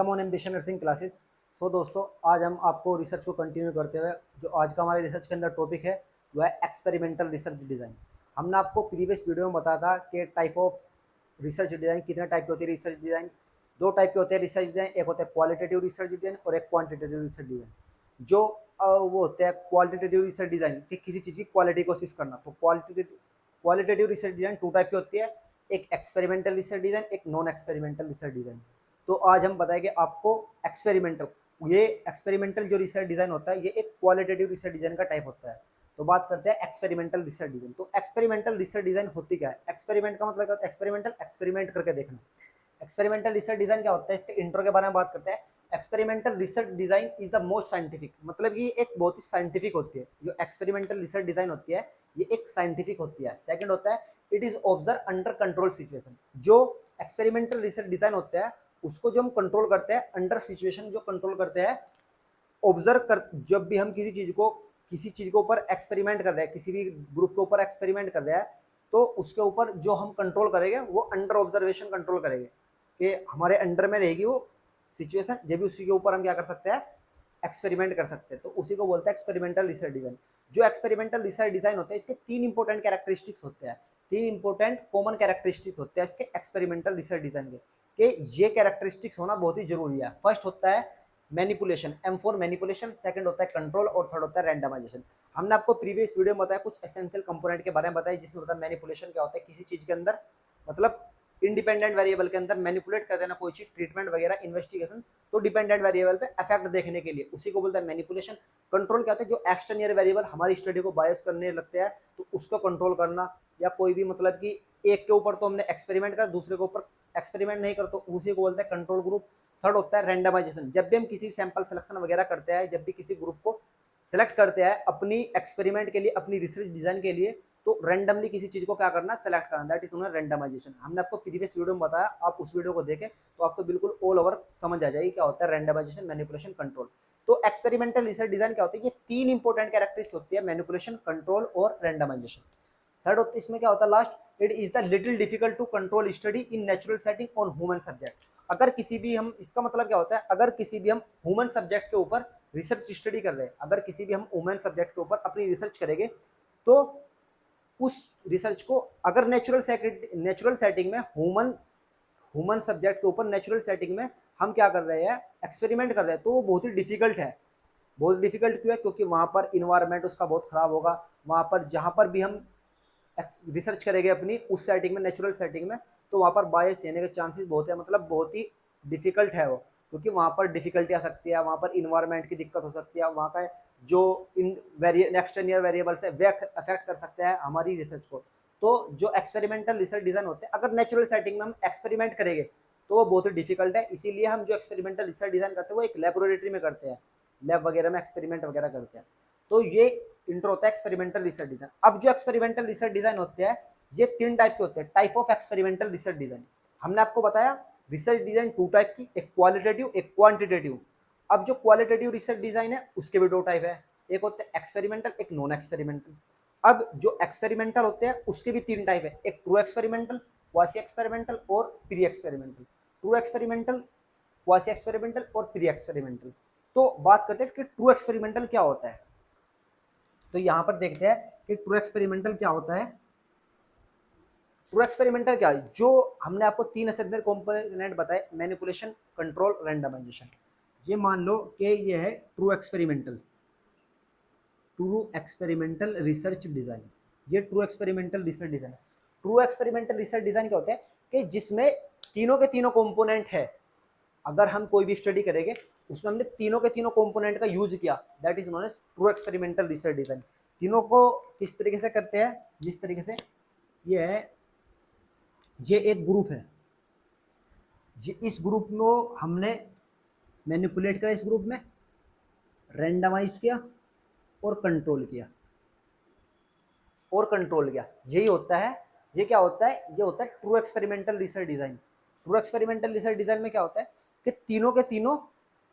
Come on ambition nursing classes. So दोस्तों, आज हम आपको रिसर्च को कंटिन्यू करते हुए जो आज का हमारे रिसर्च के अंदर टॉपिक है वह है एक्सपेरिमेंटल रिसर्च डिज़ाइन। हमने आपको प्रीवियस वीडियो में बताया था कि टाइप ऑफ रिसर्च डिज़ाइन कितने टाइप के होते हैं। रिसर्च डिज़ाइन दो टाइप के होते हैं रिसर्च डिज़ाइन, एक होता है क्वालिटेटिव रिसर्च डिज़ाइन और एक क्वांटिटेटिव रिसर्च डिज़ाइन। जो वो होते हैं क्वालिटेटिव रिसर्च डिज़ाइन कि किसी चीज़ की क्वालिटी कोशिश करना। तो qualitative research design two type की होती है, एक एक्सपेरिमेंटल रिसर्च डिज़ाइन, एक नॉन एक्सपेरिमेंटल रिसर्च डिज़ाइन। तो आज हम बताएंगे आपको एक्सपेरिमेंटल। ये एक्सपेरिमेंटल जो रिसर्च डिज़ाइन होता है ये एक क्वालिटेटिव रिसर्च डिज़ाइन का टाइप होता है। तो बात करते हैं एक्सपेरिमेंटल रिसर्च डिज़ाइन। तो एक्सपेरिमेंटल रिसर्च डिज़ाइन होती क्या है? एक्सपेरिमेंट का मतलब क्या होता है? एक्सपेरिमेंटल, एक्सपेरिमेंट करके देखना। एक्सपेरिमेंटल रिसर्च डिज़ाइन क्या होता है? इसके इंट्रो के बारे में बात करते हैं। Experimental research design is the most scientific, मतलब ये एक बहुत ही साइंटिफिक होती है। जो एक्सपेरिमेंटल रिसर्च डिज़ाइन होती है ये एक साइंटिफिक होती है। सेकंड होता है it is observe under control situation. जो एक्सपेरिमेंटल रिसर्च डिज़ाइन होता है उसको जो हम कंट्रोल करते हैं अंडर सिचुएशन, जो कंट्रोल करते हैं ऑब्जर्व कर। जब भी हम किसी चीज के ऊपर एक्सपेरिमेंट कर रहे हैं, किसी भी ग्रुप के ऊपर एक्सपेरिमेंट कर रहे हैं, तो उसके ऊपर जो हम कंट्रोल करेंगे वो अंडर ऑब्जर्वेशन कंट्रोल करेंगे कि हमारे अंडर में रहेगी वो सिचुएशन, जब भी उसी के ऊपर हम क्या कर सकते हैं, एक्सपेरिमेंट कर सकते हैं। तो उसी को बोलते हैं एक्सपेरिमेंटल रिसर्च डिजाइन। जो एक्सपेरिमेंटल रिसर्च डिजाइन होता है इसके तीन इंपॉर्टेंट कैरेक्टरिस्टिक्स होते हैं, तीन इंपॉर्टेंट कॉमन कैरेक्टरिस्टिक्स होते हैं इसके एक्सपेरिमेंटल रिसर्च डिजाइन के ये कैरेक्टरिस्टिक्स होना बहुत ही जरूरी है। फर्स्ट होता है manipulation, M for manipulation. Second होता है कंट्रोल और थर्ड होता है रैंडमाइजेशन। हमने आपको प्रीवियस वीडियो में बताया कुछ एसेंशियल कंपोनेंट के बारे में बताया, जिसमें बताया मैनिपुलेशन क्या होता है, किसी चीज के अंदर मतलब इंडिपेंडेंट वेरिएबल के अंदर मैनिपुलेट कर देना कोई चीज, ट्रीटमेंट वगैरह, इन्वेस्टिगेशन, तो डिपेंडेंट वेरिएबल पे इफेक्ट देखने के लिए, उसी को बोलते हैं मैनिपुलेशन। कंट्रोल क्या होता है? जो एक्सटर्नल वेरिएबल हमारी स्टडी को बायस करने लगते हैं तो उसको कंट्रोल करना, या कोई भी मतलब कि एक के ऊपर तो हमने एक्सपेरिमेंट कर, दूसरे के ऊपर एक्सपेरिमेंट नहीं कर, तो उसी को बोलते हैं कंट्रोल ग्रुप। थर्ड होता है रैंडमाइजेशन। जब भी हम किसी सैंपल सिलेक्शन वगैरह करते हैं, जब भी किसी ग्रुप को सिलेक्ट करते हैं अपनी एक्सपेरिमेंट के लिए, अपनी रिसर्च डिजाइन के लिए, तो रैंडमली किसी चीज को क्या करना, सेलेक्ट करना, दैट इज नोन रैंडमाइजेशन। हमने आपको प्रीवियस वीडियो में बताया, आप उस वीडियो को देखें तो आपको बिल्कुल ऑल ओवर समझ आ जाएगी क्या होता है रैंडमाइजेशन, मैनिपुलेशन, कंट्रोल। तो एक्सपेरिमेंटल रिसर्च डिजाइन क्या होता है? ये तीन इंपॉर्टेंट कैरेक्टरिस्टिक्स होती है, मैनिपुलेशन, कंट्रोल और रैंडमाइजेशन। थर्ड होता है इसमें क्या होता है last, it is the little difficult to control study in natural setting on human subject. अगर किसी भी हम, इसका मतलब क्या होता है, अगर किसी भी हम ह्यूमन सब्जेक्ट के ऊपर रिसर्च स्टडी कर रहे हैं, अगर किसी भी हम ह्यूमन सब्जेक्ट के ऊपर अपनी रिसर्च करेंगे, तो उस रिसर्च को अगर नेचुरल सेटिंग में ह्यूमन सब्जेक्ट के ऊपर नेचुरल सेटिंग में हम क्या कर रहे हैं, एक्सपेरिमेंट कर रहे हैं, तो वो बहुत ही डिफिकल्ट है। बहुत डिफिकल्ट क्यों है? क्योंकि वहां पर इन्वायरमेंट उसका बहुत खराब होगा। वहां पर जहां पर भी हम रिसर्च करेंगे अपनी उस सेटिंग में, नेचुरल सेटिंग में, तो वहां पर बायस रहने के चांसेस बहुत है, मतलब बहुत ही डिफिकल्ट है वो, क्योंकि वहां पर डिफिकल्टी आ सकती है, वहां पर इन्वायरमेंट की दिक्कत हो सकती है, वहां का जो इन एक्सटर्नल वेरिएबल्स है वे अफेक्ट कर सकते हैं हमारी रिसर्च को। तो जो एक्सपेरिमेंटल रिसर्च डिजाइन होते हैं, अगर नेचुरल सेटिंग में हम एक्सपेरिमेंट करेंगे तो वो बहुत ही डिफिकल्ट है। इसीलिए हम जो एक्सपेरिमेंटल रिसर्च डिजाइन करते हैं वो एक लेबोरेटरी में करते हैं, लैब वगैरह में एक्सपेरिमेंट वगैरह करते हैं। तो ये इंट्रो होता है एक्सपेरिमेंटल रिसर्च डिजाइन। अब जो एक्सपेरिमेंटल रिसर्च डिजाइन होते हैं ये तीन टाइप के होते हैं, type of experimental research design. हमने आपको बताया रिसर्च डिजाइन टू टाइप की, एक क्वालिटेटिव, एक क्वांटिटेटिव। अब जो क्वालिटेटिव रिसर्च डिजाइन है उसके भी दो टाइप है, एक होते हैं एक्सपेरिमेंटल, एक नॉन एक्सपेरिमेंटल। अब जो एक्सपेरिमेंटल होते हैं उसके भी तीन टाइप है, एक ट्रू एक्सपेरिमेंटल, क्वासी एक्सपेरिमेंटल और pre experimental. True experimental, quasi experimental और प्री एक्सपेरिमेंटल। तो बात करते हैं कि ट्रू एक्सपेरिमेंटल क्या होता है। तो यहां पर देखते हैं कि ट्रू एक्सपेरिमेंटल क्या होता है। ट्रू एक्सपेरिमेंटल क्या है? जो हमने आपको तीन एसेंशियल कंपोनेंट बताए, मैनिपुलेशन, कंट्रोल, रैंडमाइजेशन। ये मान लो कि ये है true experimental, true experimental research design. ये ट्रू एक्सपेरिमेंटल रिसर्च डिजाइन है। ट्रू एक्सपेरिमेंटल रिसर्च डिजाइन क्या होता है कि जिसमें तीनों के तीनों कंपोनेंट है। अगर हम कोई भी स्टडी करेंगे उसमें हमने तीनों के तीनों कंपोनेंट का यूज किया, that is known as true experimental research design. तीनों को किस तरीके से करते हैं? जिस तरीके से ये है, ये एक ग्रुप है, ये इस ग्रुप में हमने मैनिपुलेट करा, इस ग्रुप में रैंडमाइज किया और कंट्रोल किया, और कंट्रोल किया, यही होता है। ये क्या होता है? ये होता है true experimental research design. True experimental research design में क्या होता है कि तीनों के तीनों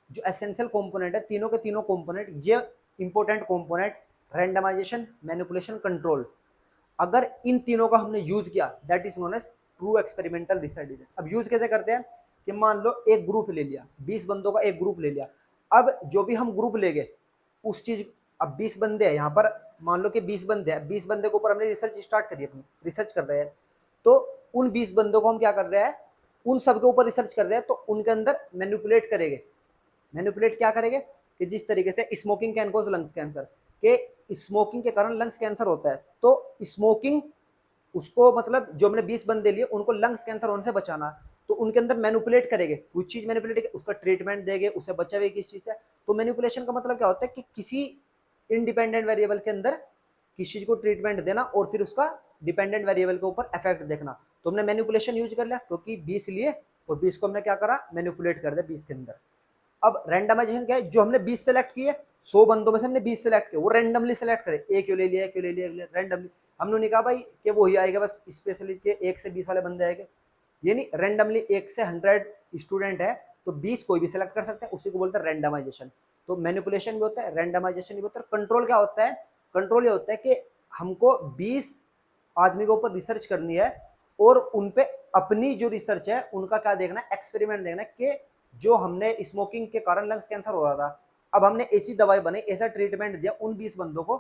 जो एसेंशियल कंपोनेंट है, तीनों के तीनों कंपोनेंट, ये important component, randomisation, manipulation, control, अगर इन तीनों का हमने यूज किया that is known as true experimental research design. अब यूज कैसे करते हैं कि मान लो एक ग्रुप ले लिया, 20 बंदों का एक ग्रुप ले लिया। अब जो भी हम ग्रुप लेंगे उस चीज, अब 20 बंदे हैं यहाँ पर, मान लो कि 20 बंदे हैं, 20 बंदे के ऊपर हमने रिसर्च स्टार्ट करी, अपनी रिसर्च कर रहे हैं। तो उन 20 बंदों को हम क्या कर रहे हैं, उन सब के ऊपर रिसर्च कर रहे हैं, तो उनके अंदर मैनिपुलेट करेंगे। मैनिपुलेट क्या करेंगे कि जिस तरीके से smoking can cause lungs cancer, के स्मोकिंग के कारण लंग्स कैंसर होता है, तो स्मोकिंग उसको मतलब जो हमने 20 बंदे लिए उनको लंग्स कैंसर होने से बचाना, तो उनके अंदर मैनिपुलेट करेंगे, कुछ चीज मैनिपुलेट करेंगे, उसका ट्रीटमेंट देंगे, उसे बचावे किस चीज से। तो मैनिपुलेशन का मतलब क्या होता है कि किसी इंडिपेंडेंट वेरिएबल के अंदर किसी चीज को ट्रीटमेंट देना और फिर उसका डिपेंडेंट वेरिएबल के ऊपर इफेक्ट देखना। तो हमने मैनिपुलेशन यूज कर लिया, क्योंकि 20 लिए और 20 को हमने क्या करा, मैनिपुलेट कर दिया 20 के अंदर। अब रैंडमाइजेशन क्या है, जो हमने 20 सेलेक्ट किए, 100 बंदों में से हमने 20 सेलेक्ट किए, वो रैंडमली सेलेक्ट करे, एक क्यों ले लिया, क्यों ले लिया, रैंडमली। हमने नहीं कहा भाई कि वो ही आएगा बस स्पेशली के 1 से 20 वाले बंदे आएंगे, ये नहीं, रैंडमली 1 से 100 स्टूडेंट है तो 20 कोई भी सिलेक्ट कर सकते हैं, उसी को बोलते हैं रैंडमाइजेशन। तो मैनिपुलेशन भी होता है, रैंडमाइजेशन भी होता है। कंट्रोल क्या होता है, कंट्रोल ये होता है कि हमको 20 आदमी के ऊपर रिसर्च करनी है और उन पे अपनी जो रिसर्च है उनका क्या देखना है, एक्सपेरिमेंट देखना है कि जो हमने स्मोकिंग के कारण लंग्स कैंसर हो रहा था, अब हमने ऐसी दवाई बनाई, ऐसा ट्रीटमेंट दिया उन 20 बंदों को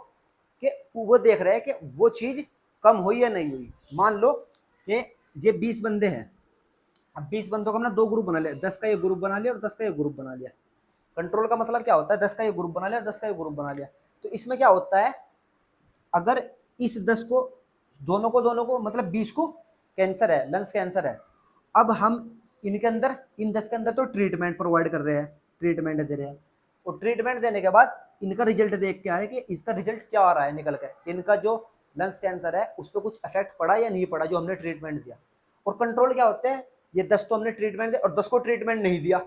कि वो देख रहे हैं कि वो चीज कम हुई या नहीं हुई। मान लो कि ये 20 बंदे हैं, अब 20 बंदों का हमने 2 ग्रुप बना लिया, 10 का ये ग्रुप बना लिया और 10 का ये ग्रुप बना लिया। कंट्रोल का मतलब क्या होता है, 10 का ये ग्रुप बना लिया और 10 का ये ग्रुप बना लिया। तो इसमें क्या होता है, अगर इस 10 को मतलब 20 को कैंसर है, लंग्स कैंसर है, अब हम इनके अंदर, इन 10 के अंदर तो ट्रीटमेंट प्रोवाइड कर रहे हैं, ट्रीटमेंट दे रहे हैं, और ट्रीटमेंट देने के बाद इनका रिजल्ट देख के आ रहा है कि इसका रिजल्ट क्या आ रहा है निकल कर, इनका जो लंग्स कैंसर है उस पर कुछ इफेक्ट पड़ा या नहीं पड़ा जो हमने ट्रीटमेंट दिया। और कंट्रोल क्या होते हैं, ये 10 तो हमने ट्रीटमेंट दिया और 10 को ट्रीटमेंट नहीं दिया,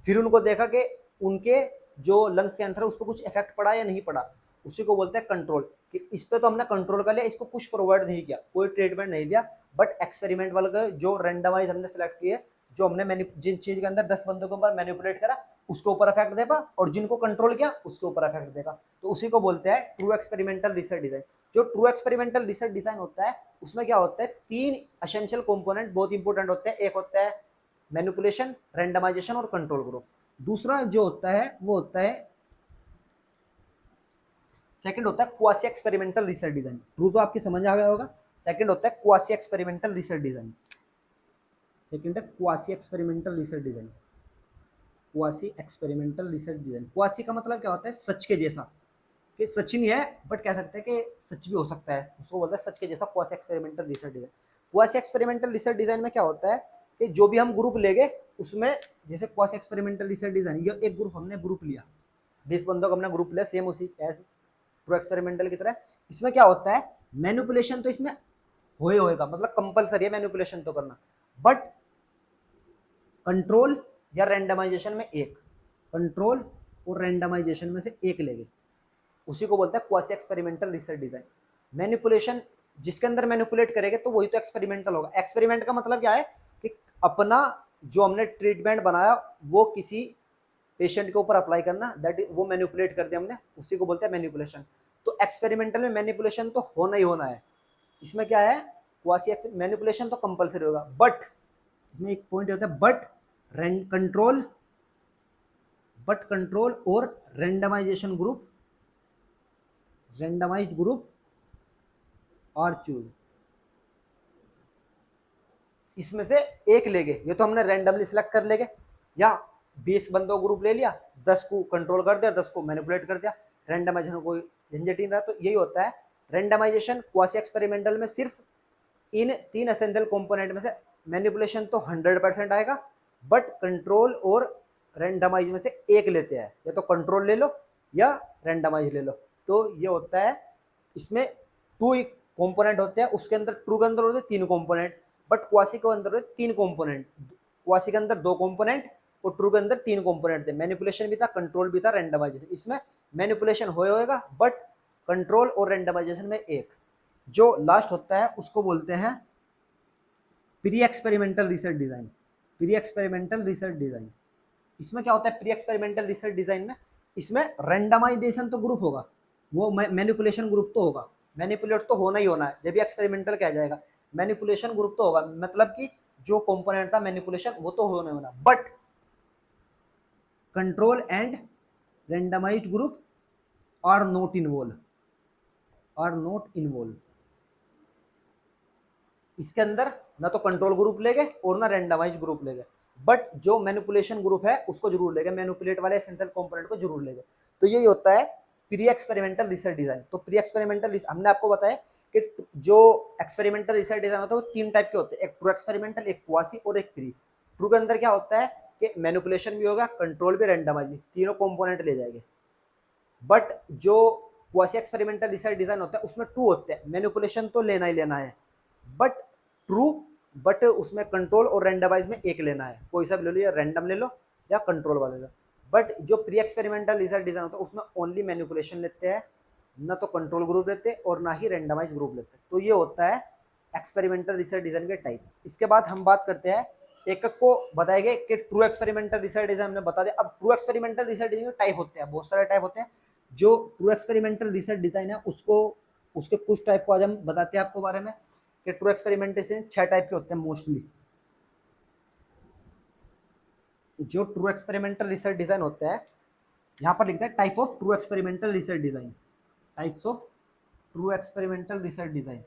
फिर उनको देखा कि उनके जो लंग्स कैंसर है उस पर कुछ इफेक्ट पड़ा या नहीं पड़ा, उसी को बोलते हैं कंट्रोल। कि इस पे तो हमने कंट्रोल कर लिया, इसको कुछ प्रोवाइड नहीं किया, कोई ट्रीटमेंट नहीं दिया, बट एक्सपेरिमेंट वाले जो रेंडमाइज हमने सेलेक्ट किए, जो हमने जिन चीज के अंदर 10 बंदों के ऊपर मैनिपुलेट करा उसके ऊपर इफेक्ट देगा, और जिनको कंट्रोल किया उसके ऊपर इफेक्ट देगा। तो उसी को बोलते हैं ट्रू एक्सपेरिमेंटल रिसर्च डिजाइन। जो ट्रू एक्सपेरिमेंटल रिसर्च डिजाइन होता है उसमें क्या होता है, 3 एसेंशियल कंपोनेंट बहुत इंपॉर्टेंट होते हैं। एक होता है मैनिपुलेशन, रेंडमाइजेशन और कंट्रोल ग्रुप। दूसरा जो होता है वो होता है, सेकंड होता है quasi experimental research design. True तो आपकी समझ आ गया होगा। सेकंड होता है quasi experimental research design, second है quasi experimental research design. Quasi experimental research design, quasi का मतलब क्या होता है, सच के जैसा, कि सच नहीं है बट कह सकते हैं कि सच भी हो सकता है, उसको बोलते हैं सच के जैसा quasi experimental research design. Quasi experimental research design में क्या होता है कि जो भी हम ग्रुप लेंगे उसमें, जैसे क्वासी एक्सपेरिमेंटल रिसर्च डिजाइन, ये एक ग्रुप हमने ग्रुप लिया, 20 बंदों का हमने ग्रुप लिया, सेम उसी एज प्रो एक्सपेरिमेंटल की तरह। इसमें क्या होता है, मैनिपुलेशन तो इसमें होएगा, मतलब कंपलसरी है मैनिपुलेशन तो करना, बट कंट्रोल या रैंडमाइजेशन में एक, कंट्रोल और रैंडमाइजेशन में से एक लेंगे, उसी को बोलते हैं quasi experimental research design. Manipulation जिसके अंदर मैनिपुलेट करेंगे तो वही तो एक्सपेरिमेंटल होगा। एक्सपेरिमेंट का मतलब क्या है कि अपना जो हमने ट्रीटमेंट बनाया वो किसी पेशेंट के ऊपर अप्लाई करना, दैट वो मैनिपुलेट कर दिया हमने, उसी को बोलते हैं मैनिपुलेशन। तो एक्सपेरिमेंटल में मैनिपुलेशन तो होना ही होना है। इसमें क्या है, क्वासी मैनिपुलेशन तो कंपलसरी होगा, बट इसमें एक पॉइंट होता है, बट कंट्रोल और रेंडमाइजेशन ग्रुप, रेंडमाइज्ड ग्रुप और चूज, इसमें से एक लेंगे। ये तो हमने रैंडमली सिलेक्ट कर लेंगे, या 20 बंदों ग्रुप ले लिया, 10 को कंट्रोल कर दिया, 10 को मैनिपुलेट कर दिया, रैंडमाइजेशन कोई झंझट ही नहीं रहा। तो यही होता है रैंडमाइजेशन क्वासी एक्सपेरिमेंटल में, सिर्फ इन 3 एसेंशियल कंपोनेंट में से मैनिपुलेशन तो 100% आएगा, बट कंट्रोल और रैंडमाइज में से एक लेते हैं, या तो कंट्रोल ले लो या रैंडमाइज ले लो। तो ये होता है, इसमें 2 कंपोनेंट होते हैं, उसके अंदर ट्रू के अंदर होते हैं 3 कंपोनेंट, बट क्वासी के अंदर होते 3 कंपोनेंट। क्वासी के अंदर 2 कंपोनेंट और ट्रू के अंदर 3 कंपोनेंट थे, मैनिपुलेशन भी था, कंट्रोल भी था, रैंडमाइजेशन। इसमें मैनिपुलेशन होएगा बट कंट्रोल और रैंडमाइजेशन में एक। जो लास्ट होता है उसको बोलते हैं pre experimental research design. Pre experimental research design, इसमें क्या होता है प्री एक्सपेरिमेंटल रिसर्च डिजाइन में, इसमें रैंडमाइजेशन तो ग्रुप होगा, वो मैनिपुलेशन ग्रुप तो होगा, मैनिपुलेट तो होना ही होना है, जब भी एक्सपेरिमेंटल कहा जाएगा। मैनिपुलेशन ग्रुप तो होगा, मतलब कि जो कंपोनेंट था मैनिपुलेशन वो तो होने होना, but control and randomised group are not involve, are not involve. इसके अंदर ना तो कंट्रोल ग्रुप लेंगे और ना रेंडमाइज ग्रुप लेंगे, बट जो मैनिपुलेशन ग्रुप है उसको जरूर लेंगे, मैनिपुलेट वाले एसेंशियल कंपोनेंट को जरूर लेंगे। तो यही होता है प्री एक्सपेरिमेंटल रिसर्च डिजाइन। तो प्री एक्सपेरिमेंटल हमने आपको बताया कि जो एक्सपेरिमेंटल रिसर्च डिजाइन होता है वो तीन टाइप के होते हैं, एक ट्रू एक्सपेरिमेंटल, एक क्वासी और एक प्री। ट्रू के अंदर क्या होता है कि मैनिपुलेशन भी होगा, कंट्रोल भी, रेंडमाइज भी, तीनों कंपोनेंट ले जाएंगे। बट जो क्वासी एक्सपेरिमेंटल रिसर्च डिजाइन होता है उसमें टू होते हैं, मैनिपुलेशन तो लेना ही लेना है, बट ट्रू, बट उसमें कंट्रोल और रैंडमाइज में एक लेना है, कोई सा भी ले लो, या रैंडम ले लो या कंट्रोल वाले ले लो। बट जो प्री एक्सपेरिमेंटल रिसर्च डिजाइन होता है उसमें ओनली मैनिपुलेशन लेते हैं, ना तो कंट्रोल ग्रुप लेते और ना ही रैंडमाइज ग्रुप लेते। तो ये होता है एक्सपेरिमेंटल रिसर्च डिजाइन के टाइप। इसके बाद हम बात करते हैं एक एक को बताएंगे कि ट्रू एक्सपेरिमेंटल रिसर्च डिजाइन हमने बता दिया। अब ट्रू एक्सपेरिमेंटल रिसर्च डिजाइन के टाइप होते हैं, बहुत सारे टाइप होते हैं। जो ट्रू एक्सपेरिमेंटल रिसर्च डिजाइन है उसको, उसके कुछ टाइप को आज हम बताते हैं आपको बारे में कि ट्रू एक्सपेरिमेंटेशन 6 टाइप के होते हैं मोस्टली। जो ट्रू एक्सपेरिमेंटल रिसर्च डिजाइन होता है, यहाँ पर लिखता है type of true experimental research design, types of true experimental research design,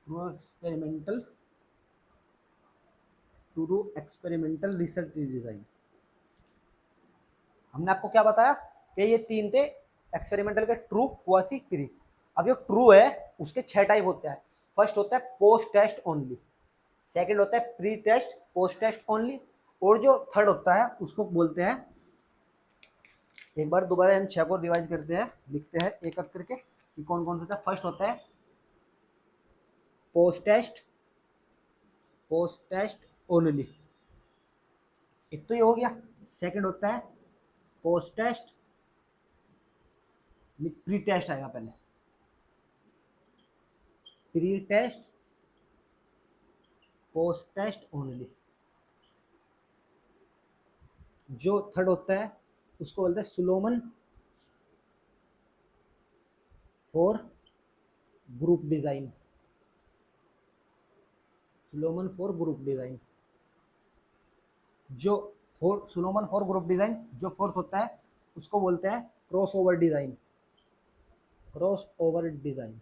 true experimental research design. हमने आपको क्या बताया कि ये तीन थे एक्सपेरिमेंटल के, ट्रू, क्वासी, प्री। अब जो ट्रू है उसके 6 टाइप होते हैं। फर्स्ट होता है पोस्ट टेस्ट ओनली, सेकंड होता है pre test post test only, और जो थर्ड होता है उसको बोलते हैं, एक बार दोबारा इन 6 को रिवाइज करते हैं, लिखते हैं एक एक करके कि कौन कौन सा होता है। फर्स्ट होता है पोस्ट टेस्ट ओनली, एक तो ये हो गया। सेकंड होता है पोस्ट टेस्ट, प्री टेस्ट आएगा पहले, pre test post test only. जो थर्ड होता है उसको बोलते हैं Solomon four group design, Solomon four group design. जो सुलोमन फॉर ग्रुप डिजाइन, जो फोर्थ होता है उसको बोलते हैं cross over design, cross over design.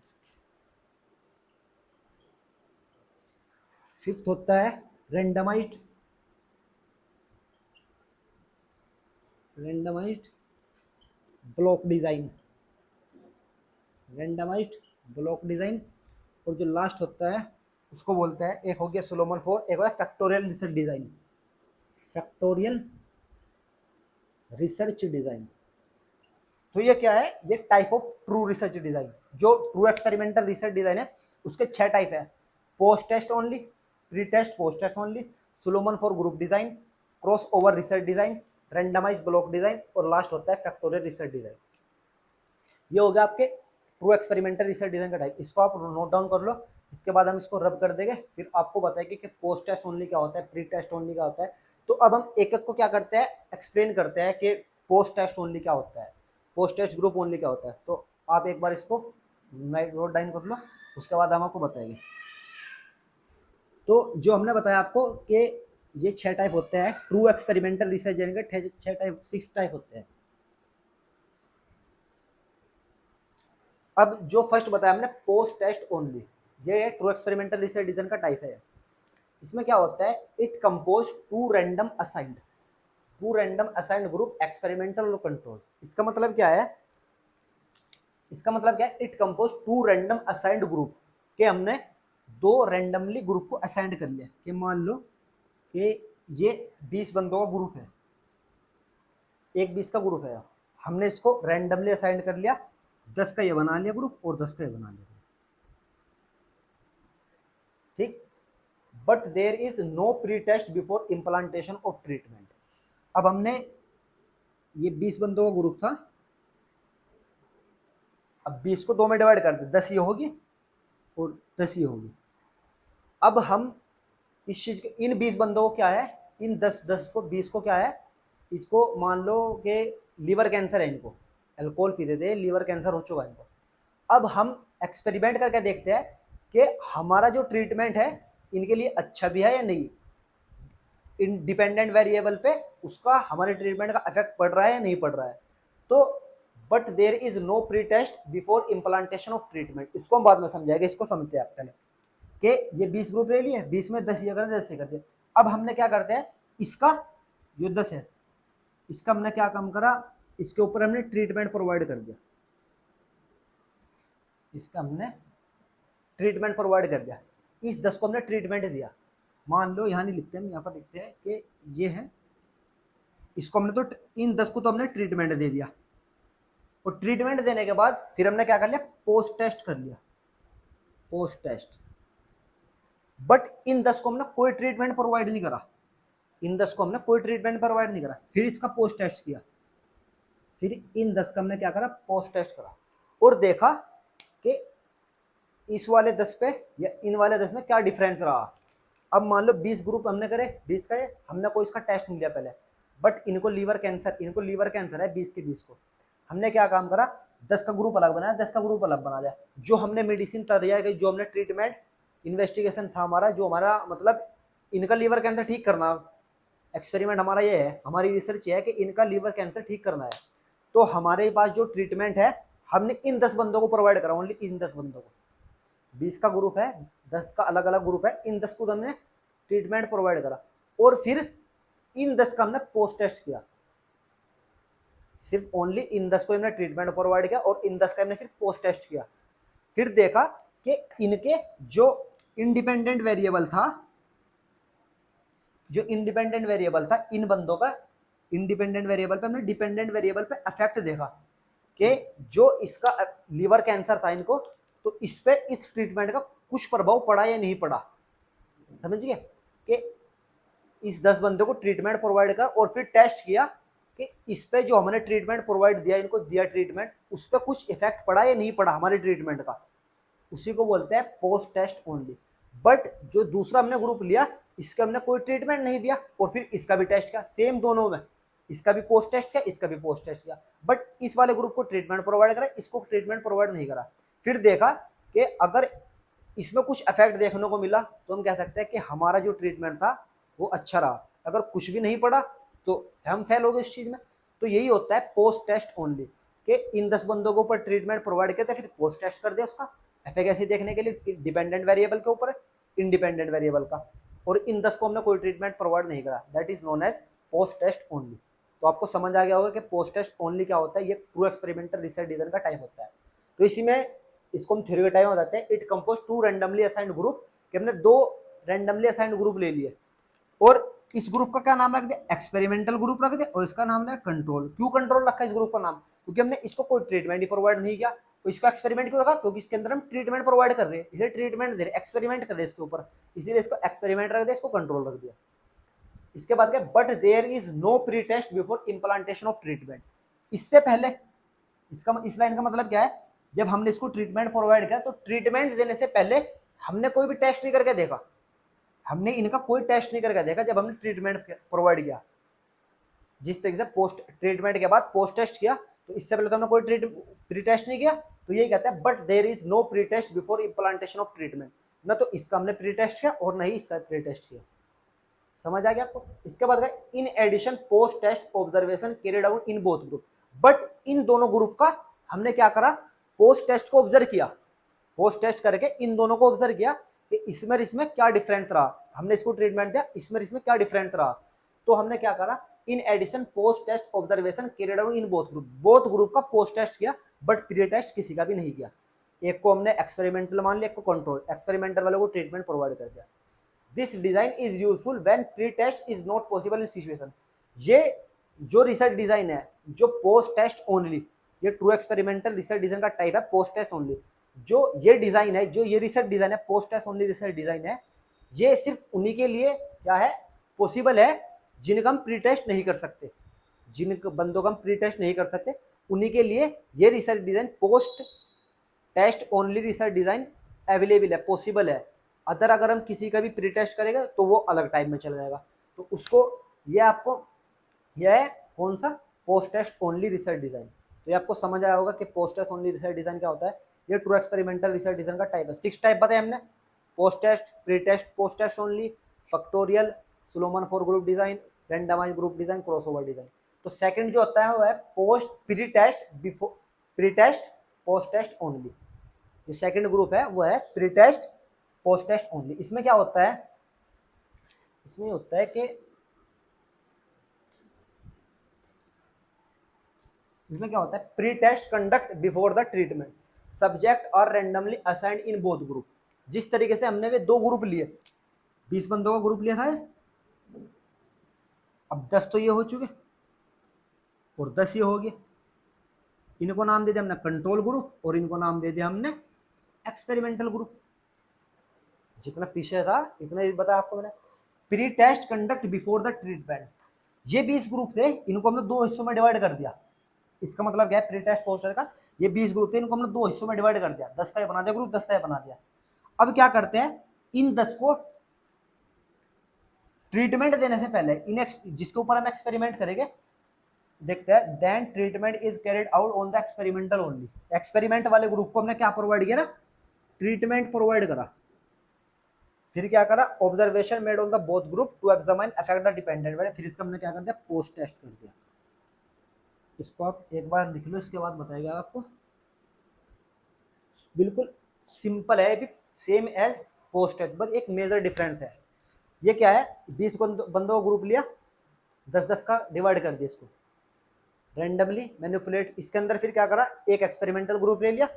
Fifth होता है randomised block design, randomised block design. और जो लास्ट होता है उसको बोलते हैं, एक हो गया सुलोमन फॉर, एक हो गया factorial research design, factorial research design. तो ये क्या है, ये type of true research design. जो ट्रू एक्सपेरिमेंटल रिसर्च डिजाइन है उसके 6 टाइप है, post test only, pre test post test only, Solomon four group design, cross over research design, randomise block design, और लास्ट होता है फैक्टोरियल रिसर्च डिजाइन। ये हो गया आपके ट्रू एक्सपेरिमेंटल रिसर्च डिजाइन का टाइप। इसको आप नोट डाउन कर लो, इसके बाद हम इसको रब कर देंगे, फिर आपको बताएंगे कि पोस्ट टेस्ट ओनली क्या होता है, प्री टेस्ट ओनली क्या होता है। तो अब हम एक एक को क्या करते हैं, एक्सप्लेन करते हैं कि पोस्ट टेस्ट ओनली क्या होता है, पोस्ट टेस्ट ग्रुप ओनली क्या होता है। तो आप एक बार इसको नोट डाउन कर लो, उसके बाद हम आपको बताएंगे। तो जो हमने बताया आपको कि ये 6 टाइप होते हैं ट्रू एक्सपेरिमेंटल रिसर्च डिजाइन के, 6 टाइप 6 टाइप होते हैं। अब जो फर्स्ट बताया हमने पोस्ट टेस्ट ओनली, ये ट्रू एक्सपेरिमेंटल रिसर्च डिजाइन का टाइप है। इसमें क्या होता है, it compose two random assigned group experimental और कंट्रोल। इसका मतलब क्या है, it compose two random assigned group, के हमने 2 रैंडमली ग्रुप को असाइंड कर लिया। कि मान लो कि ये 20 बंदों का ग्रुप है, एक 20 का ग्रुप है, हमने इसको रैंडमली असाइंड कर लिया, 10 का ये बना लिया ग्रुप और 10 का ये बना लिया, ठीक। But there is no pre test before implantation of treatment. अब हमने ये 20 बंदों का ग्रुप था, अब 20 को 2 में डिवाइड कर दे, 10 ये होगी और 10 ये होगी। अब हम इस चीज के, इन 20 बंदों को क्या है, इन 10 को 20 को क्या है, इसको मान लो कि लीवर कैंसर है, इनको अल्कोहल पीते थे, लीवर कैंसर हो चुका है इनको। अब हम एक्सपेरिमेंट करके देखते हैं कि हमारा जो ट्रीटमेंट है इनके लिए अच्छा भी है या नहीं, इंडिपेंडेंट वेरिएबल पे उसका हमारे ट्रीटमेंट का इफेक्ट पड़ रहा है या नहीं पड़ रहा है। तो but there is no pre test before implantation of treatment, इसको हम बाद में समझाएंगे, इसको समझते हैं आप पहले कि ये 20 ग्रुप ले लिए, 20 में 10 ये कर 10 ये कर दिया। अब हमने क्या करते हैं, इसका जो 10 है इसका हमने क्या काम करा, इसके ऊपर हमने ट्रीटमेंट प्रोवाइड कर दिया, इसका हमने ट्रीटमेंट प्रोवाइड कर दिया, इस 10 को हमने ट्रीटमेंट दिया। मान लो यहाँ नहीं लिखते हम, यहाँ पर लिखते हैं कि ये है, इसको हमने तो इन 10 को तो हमने ट्रीटमेंट दे दिया, और ट्रीटमेंट देने के बाद फिर हमने क्या कर लिया, पोस्ट टेस्ट कर लिया, पोस्ट टेस्ट। बट इन 10 को हमने कोई ट्रीटमेंट प्रोवाइड नहीं करा, इन 10 को हमने कोई ट्रीटमेंट प्रोवाइड नहीं करा, फिर इसका पोस्ट टेस्ट किया, फिर इन 10 का हमने क्या करा, पोस्ट टेस्ट करा, और देखा कि इस वाले 10 पे या इन वाले 10 में क्या डिफरेंस रहा। अब मान लो 20 ग्रुप हमने करे, 20 का है, हमने कोई इसका टेस्ट नहीं लिया पहले, बट इनको लीवर कैंसर है 20 के 20 को, हमने क्या काम करा, 10 का ग्रुप अलग बनाया, 10 का ग्रुप अलग बना दिया, जो हमने मेडिसिन तैयार की, जो हमने ट्रीटमेंट इन्वेस्टिगेशन था हमारा, जो हमारा मतलब इनका लीवर कैंसर ठीक करना, एक्सपेरिमेंट हमारा ये है, हमारी रिसर्च है कि इनका लीवर कैंसर ठीक करना है। तो हमारे पास जो ट्रीटमेंट है हमने इन 10 बंदों को प्रोवाइड करा, ओनली इन 10 बंदों को, 20 का ग्रुप है, 10 का अलग अलग ग्रुप है, इन 10 को हमने ट्रीटमेंट प्रोवाइड करा, और फिर इन 10 का हमने पोस्ट टेस्ट किया, सिर्फ ओनली इन 10 को हमने ट्रीटमेंट प्रोवाइड किया और इन 10 का हमने फिर पोस्ट टेस्ट किया। फिर देखा कि इनके जो इंडिपेंडेंट वेरिएबल था, जो इंडिपेंडेंट वेरिएबल था इन बंदों का, इंडिपेंडेंट वेरिएबल पे हमने डिपेंडेंट वेरिएबल पे इफेक्ट देखा कि जो इसका लीवर कैंसर था इनको, तो इस पे इस ट्रीटमेंट का कुछ प्रभाव पड़ा या नहीं पड़ा, समझिए कि इस 10 बंदों को ट्रीटमेंट प्रोवाइड कर और फिर टेस्ट किया कि इस पे जो हमने ट्रीटमेंट प्रोवाइड दिया, इनको दिया ट्रीटमेंट, उस पर कुछ इफेक्ट पड़ा या नहीं पड़ा हमारे ट्रीटमेंट का, उसी को बोलते हैं पोस्ट टेस्ट ओनली। बट जो दूसरा हमने ग्रुप लिया, इसका हमने कोई ट्रीटमेंट नहीं दिया और फिर इसका भी टेस्ट किया, सेम दोनों में, इसका भी पोस्ट टेस्ट किया, इसका भी पोस्ट टेस्ट किया, बट इस वाले ग्रुप को ट्रीटमेंट प्रोवाइड करा, इसको ट्रीटमेंट प्रोवाइड नहीं करा। फिर देखा कि अगर इसमें कुछ इफेक्ट देखने को मिला तो हम कह सकते हैं कि हमारा जो ट्रीटमेंट था वो अच्छा रहा, अगर कुछ भी नहीं पड़ा तो हम फेल हो गए इस चीज में। तो यही होता है पोस्ट टेस्ट ओनली, कि इन 10 बंदों के ऊपर ट्रीटमेंट प्रोवाइड किया, फिर पोस्ट टेस्ट कर दिया उसका एफिकेसी देखने के लिए, डिपेंडेंट वेरिएबल के ऊपर, इंडिपेंडेंट वेरिएबल का, और इन 10 को हमने कोई ट्रीटमेंट प्रोवाइड नहीं करा, that is known as post test only. तो आपको समझ आ गया होगा कि पोस्ट टेस्ट ओनली क्या होता है, ये ट्रू एक्सपेरिमेंटल रिसर्च डिजाइन का टाइप होता है। तो इसी में इसको हम थ्योरी का टाइप बताते हैं, it compose 2 randomly assigned group, कि हमने 2 रैंडमली असाइंड ग्रुप ले लिए और इस ग्रुप का क्या नाम रख दिया, एक्सपेरिमेंटल ग्रुप रख दिया, और इसका नाम है कंट्रोल। क्यों कंट्रोल रखा इस ग्रुप का नाम, क्योंकि हमने इसको कोई ट्रीटमेंट ही प्रोवाइड नहीं किया, तो इसका एक्सपेरिमेंट क्यों रखा, क्योंकि इसके अंदर हम ट्रीटमेंट प्रोवाइड कर रहे हैं, इसे ट्रीटमेंट दे रहे, एक्सपेरिमेंट कर रहे हैं इसके ऊपर, इसीलिए इसको एक्सपेरिमेंट रख दिया, इसको कंट्रोल रख दिया। इसके बाद क्या, but there is no pre test before implantation of treatment, इससे पहले, इसका इस लाइन का मतलब क्या है, जब हमने इसको ट्रीटमेंट प्रोवाइड किया तो ट्रीटमेंट देने से पहले हमने कोई भी टेस्ट नहीं करके देखा, हमने इनका कोई टेस्ट नहीं करके देखा, जब हमने ट्रीटमेंट प्रोवाइड किया, जिस तरीके से पोस्ट ट्रीटमेंट के बाद पोस्ट टेस्ट किया, तो इससे पहले तो हमने कोई प्री टेस्ट नहीं किया, तो यही कहता है but there is no pre test before implantation of treatment, ना तो इसका हमने प्री टेस्ट किया और नहीं इसका प्री टेस्ट किया। समझ आ गया आपको। इसके बाद in addition post test observation carried out in both group, but इन दोनों ग्रुप का हमने क्या करा, पोस्ट टेस्ट को ऑब्जर्व किया, पोस्ट टेस्ट करके इन दोनों को ऑब्जर्व किया कि इसमें क्या डिफरेंस रहा, हमने इसको ट्रीटमेंट दिया, इसमें क्या डिफरेंस रहा, तो हमने क्या करा, in addition post test observation carried out in both group का पोस्ट टेस्ट किया, बट प्री टेस्ट किसी का भी नहीं किया। एक को हमने एक्सपेरिमेंटल मान लिया, एक को कंट्रोल, एक्सपेरिमेंटल वाले को ट्रीटमेंट प्रोवाइड कर दिया। This design is useful when pre test is not possible in situation, ये जो रिसर्च डिजाइन है, जो पोस्ट टेस्ट ओनली, ये ट्रू एक्सपेरिमेंटल रिसर्च डिजाइन का टाइप है, पोस्ट टेस्ट ओनली। जो ये डिजाइन है, जो ये रिसर्च डिजाइन है, post test only research design है, ये सिर्फ उन्हीं के लिए क्या है, पॉसिबल है जिनका हम प्री टेस्ट नहीं कर सकते, जिन बंदों का हम प्री टेस्ट नहीं कर सकते, उन्हीं के लिए ये research design post test only research design available है, पॉसिबल है। अगर हम किसी का भी प्री टेस्ट करेगा तो वो अलग टाइप में चला जाएगा, तो उसको ये आपको यह है कौन सा, post test only research design. तो ये आपको समझ आया होगा कि post test only research design क्या होता है, ये ट्रू एक्सपेरिमेंटल रिसर्च डिजाइन का टाइप है। 6 टाइप बताए हमने, post test, pre test, post test only, factorial, Solomon four group design, randomise group design, crossover design. तो सेकंड जो होता है वो है post pre test before, pre test post test only. जो सेकंड ग्रुप है वो है pre test post test only. इसमें क्या होता है, इसमें होता है कि इसमें क्या होता है, pre test conduct before the treatment, subject और randomly assigned in both group. जिस तरीके से हमने वे दो ग्रुप लिए, 20 बंदों का ग्रुप लिया था, अब 10 तो ये हो चुके और 10 ये हो गए। इनको नाम दे दिया हमने कंट्रोल ग्रुप और इनको नाम दे दिया हमने एक्सपेरिमेंटल ग्रुप। जितना पीछे था इतना ही बता आपको मैंने। Pre test conduct before the treatment, ये 20 ग्रुप थे, इनको हमने दो हिस्सों में डिवाइड कर दिया। इसका मतलब क्या है, प्री टेस्ट पोस्ट टेस्ट का ये 20 ग्रुप थे, इनको हमने दो हिस्सों में डिवाइड कर दिया, 10 का ये बना दिया ग्रुप, 10 का ये बना दिया। अब क्या करते हैं, इन 10 को ट्रीटमेंट देने से पहले इन जिसके ऊपर हम एक्सपेरिमेंट करेंगे, देखते हैं, then treatment is carried out on the experimental only. Experiment वाले ग्रुप को हमने क्या प्रोवाइड किया ना, ट्रीटमेंट प्रोवाइड करा। फिर क्या करा, observation made on the both group to examine effect the dependent variable. फिर इसका हमने क्या कर दिया, पोस्ट टेस्ट कर दिया। इसको आप एक बार लिख लो, इसके बाद बताएगा आपको। बिल्कुल सिंपल है, भी सेम एज पोस्ट टेस्ट, बस एक मेजर डिफरेंस है। ये क्या है, 20 बंदों का ग्रुप लिया, 10-10 का डिवाइड कर दिया इसको रैंडमली मैनिपुलेट। इसके अंदर फिर क्या करा, एक एक्सपेरिमेंटल ग्रुप ले लिया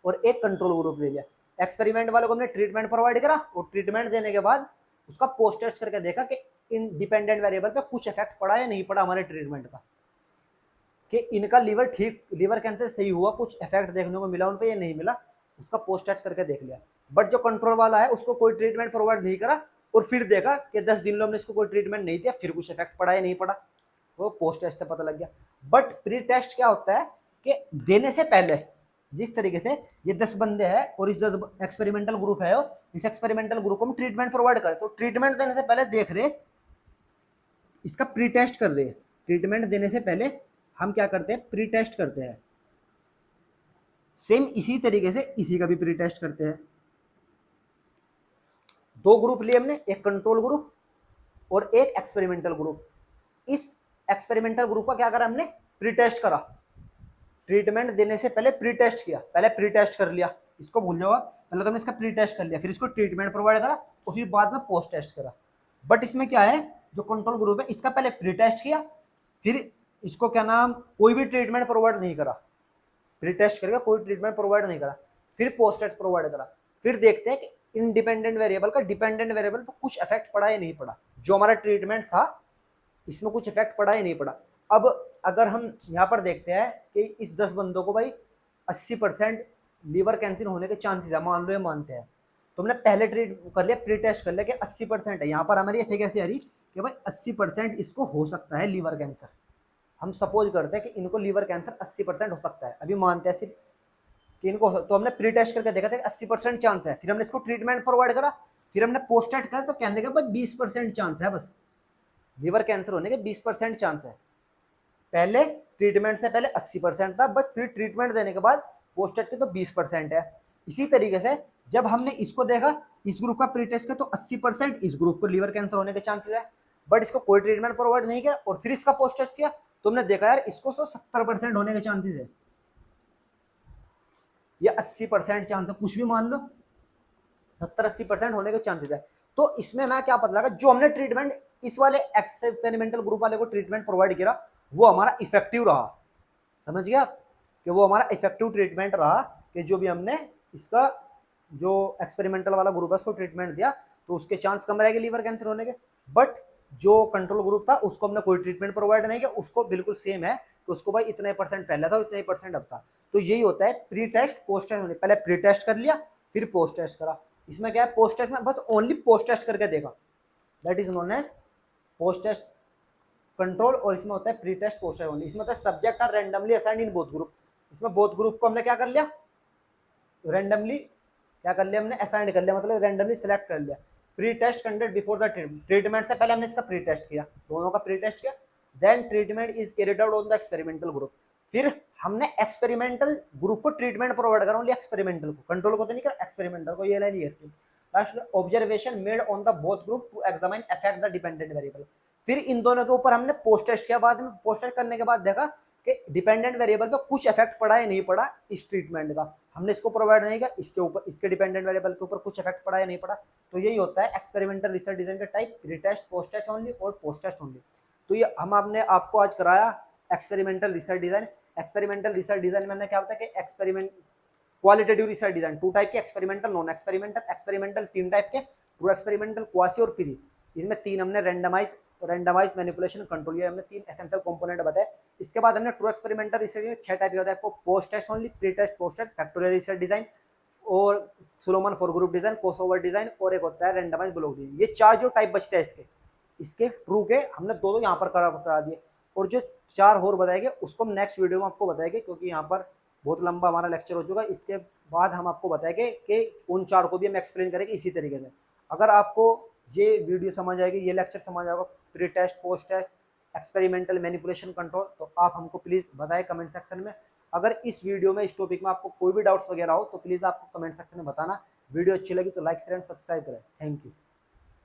और एक कंट्रोल ग्रुप ले लिया। एक्सपेरिमेंट वाले को हमने ट्रीटमेंट प्रोवाइड करा और ट्रीटमेंट देने के बाद उसका पोस्ट टेस्ट करके देखा कि इन डिपेंडेंट वेरिएबल पे कुछ इफेक्ट पड़ा या नहीं पड़ा हमारे ट्रीटमेंट का, कि इनका लीवर ठीक, लीवर कैंसर सही हुआ, कुछ इफेक्ट देखने को मिला उन पे या नहीं मिला, उसका पोस्ट टेस्ट करके देख लिया। बट जो कंट्रोल वाला है उसको कोई ट्रीटमेंट प्रोवाइड नहीं करा और फिर देखा कि 10 दिन में हमने इसको कोई ट्रीटमेंट नहीं दिया, फिर कुछ इफेक्ट पड़ा या नहीं पड़ा, वो पोस्ट टेस्ट से पता लग गया। बट प्री टेस्ट क्या होता है कि देने से पहले, जिस तरीके से ये 10 बंदे हैं और इस एक्सपेरिमेंटल ग्रुप है, इस एक्सपेरिमेंटल ग्रुप को हम ट्रीटमेंट प्रोवाइड करें, तो ट्रीटमेंट देने से पहले देख रहे, इसका प्री टेस्ट कर रहे हैं। ट्रीटमेंट देने से पहले हम क्या करते हैं, प्री टेस्ट करते हैं। सेम इसी तरीके से इसी का भी प्री टेस्ट करते हैं। दो ग्रुप लिए हमने, एक कंट्रोल ग्रुप और एक एक्सपेरिमेंटल ग्रुप। इस एक्सपेरिमेंटल ग्रुप का क्या करा हमने, प्री टेस्ट करा। ट्रीटमेंट देने से पहले प्री टेस्ट किया, पहले प्री टेस्ट कर लिया, इसको भूल जाओ, पहले तो हमने इसका प्री टेस्ट कर लिया, फिर इसको ट्रीटमेंट प्रोवाइड करा और फिर बाद में पोस्ट टेस्ट करा। बट इसमें क्या है, जो कंट्रोल ग्रुप है इसका पहले प्री टेस्ट किया, फिर इसको क्या नाम, कोई भी ट्रीटमेंट प्रोवाइड नहीं करा, प्री टेस्ट करके कोई ट्रीटमेंट प्रोवाइड नहीं करा, फिर पोस्ट टेस्ट प्रोवाइड करा। फिर देखते हैं कि इंडिपेंडेंट वेरिएबल का डिपेंडेंट वेरिएबल पर कुछ इफेक्ट पड़ा या नहीं पड़ा, जो हमारा ट्रीटमेंट था इसमें कुछ इफेक्ट पड़ा या नहीं पड़ा। अब अगर हम यहाँ पर देखते हैं कि इस 10 बंदों को भाई 80% लीवर कैंसर होने के चांसेस है, मान लो ये मानते हैं, तो हमने पहले ट्रीट कर लिया, प्री टेस्ट कर लिया कि 80% है। यहाँ पर हमारी एफिकेसी आ रही कि भाई 80% इसको हो सकता है लीवर कैंसर। हम सपोज करते हैं कि इनको लीवर कैंसर 80% हो सकता है, अभी मानते हैं सिर्फ कि इनको, तो हमने प्री टेस्ट करके देखा था कि 80% चांस है, फिर हमने इसको ट्रीटमेंट प्रोवाइड करा, फिर हमने पोस्ट टेस्ट करा तो कहने लगा भाई 20% चांस है, बस लीवर कैंसर होने के 20% चांस है। पहले ट्रीटमेंट से पहले 80% था, बस फिर ट्रीटमेंट देने के बाद पोस्ट टेस्ट के तो 20% है। इसी तरीके से जब हमने इसको देखा, इस ग्रुप का प्री टेस्ट का, तो 80% इस ग्रुप को लीवर कैंसर होने के चांसेस है, बट इसको कोई ट्रीटमेंट प्रोवाइड नहीं किया और फिर इसका पोस्ट टेस्ट किया, तो हमने देखा यार इसको तो 70% होने के चांसेस है, या 80% चांस है, कुछ भी मान लो, 70-80% होने के चांसेस है। तो इसमें मैं क्या पता लगा, जो हमने ट्रीटमेंट इस वाले एक्सपेरिमेंटल ग्रुप वाले को ट्रीटमेंट प्रोवाइड किया वो हमारा इफेक्टिव रहा। समझ गया कि वो हमारा इफेक्टिव ट्रीटमेंट रहा, कि जो भी हमने इसका जो एक्सपेरिमेंटल वाला ग्रुप है उसको ट्रीटमेंट दिया तो उसके चांस कम रहेंगे लीवर कैंसर होने के। बट जो कंट्रोल ग्रुप था उसको हमने कोई ट्रीटमेंट प्रोवाइड नहीं किया, उसको बिल्कुल सेम है कि उसको भाई इतने % पहले था, इतने % अब था। तो यही होता है प्री टेस्ट पोस्ट टेस्ट होने, पहले प्री टेस्ट कर लिया फिर पोस्ट टेस्ट करा। इसमें क्या है, पोस्ट टेस्ट में बस ओनली पोस्ट टेस्ट करके देखा, that is known as post test control, और इसमें होता है pre test post test only. इसमें होता है subject are randomly assigned in both group. इसमें बोथ ग्रुप को हमने क्या कर लिया, रैंडमली क्या कर लिया हमने, असाइंड कर लिया, मतलब रैंडमली सिलेक्ट कर लिया। Pre test conduct before the treatment से पहले हमने इसका प्री टेस्ट किया, दोनों का प्री टेस्ट किया, then treatment is carried out on the experimental group. फिर हमने एक्सपेरिमेंटल ग्रुप को ट्रीटमेंट प्रोवाइड करा, ओनली एक्सपेरिमेंटल को, कंट्रोल को तो नहीं करा, एक्सपेरिमेंटल को। ये लाइन ये last observation made on the both group to examine effect the dependent variable. फिर इन दोनों के ऊपर हमने पोस्ट टेस्ट किया, बाद में पोस्ट टेस्ट करने के बाद देखा कि डिपेंडेंट वेरिएबल पे कुछ इफेक्ट पड़ा या नहीं पड़ा इस ट्रीटमेंट का, हमने इसको प्रोवाइड नहीं किया, इसके ऊपर इसके डिपेंडेंट वेरिएबल के ऊपर कुछ इफेक्ट पड़ा या नहीं पड़ा। तो यही होता है एक्सपेरिमेंटल रिसर्च डिजाइन का type, pre test, post test only और पोस्ट टेस्ट ओनली। तो ये हम आपने आपको आज कराया experimental research design. Experimental research design में क्या होता है कि experiment qualitative research design, two type के, एक्सपेरिमेंटल, नॉन एक्सपेरिमेंटल। एक्सपेरिमेंटल तीन टाइप के, ट्रू एक्सपेरिमेंटल, क्वासी और प्री। इनमें तीन हमने रैंडमाइज मैनिपुलेशन कंट्रोल, ये हमने तीन एसेंशियल कंपोनेंट बताए। इसके बाद हमने ट्रू एक्सपेरिमेंटल रिसर्च में 6 टाइप के होता है आपको, post test only, pre test, post test, factorial research design और Solomon four group design, crossover design और एक होता है रैंडमाइज ब्लॉक डिजाइन। ये 4 जो टाइप बचते हैं इसके ट्रू के हमने दो यहाँ पर करा दिए, और जो 4 और बताएंगे उसको हम नेक्स्ट वीडियो में आपको बताएंगे, क्योंकि यहाँ पर बहुत लंबा हमारा लेक्चर हो चुका है। इसके बाद हम आपको बताएंगे कि उन 4 को भी हम एक्सप्लेन करेंगे इसी तरीके से। अगर आपको ये वीडियो समझ आएगी, ये लेक्चर समझ आएगा, pre test, post test, experimental, manipulation, control, तो आप हमको प्लीज़ बताएं कमेंट सेक्शन में। अगर इस वीडियो में, इस टॉपिक में आपको कोई भी डाउट्स वगैरह हो तो प्लीज़ आपको कमेंट सेक्शन में बताना। वीडियो अच्छी लगी तो लाइक शेयर एंड सब्सक्राइब करें। Thank you.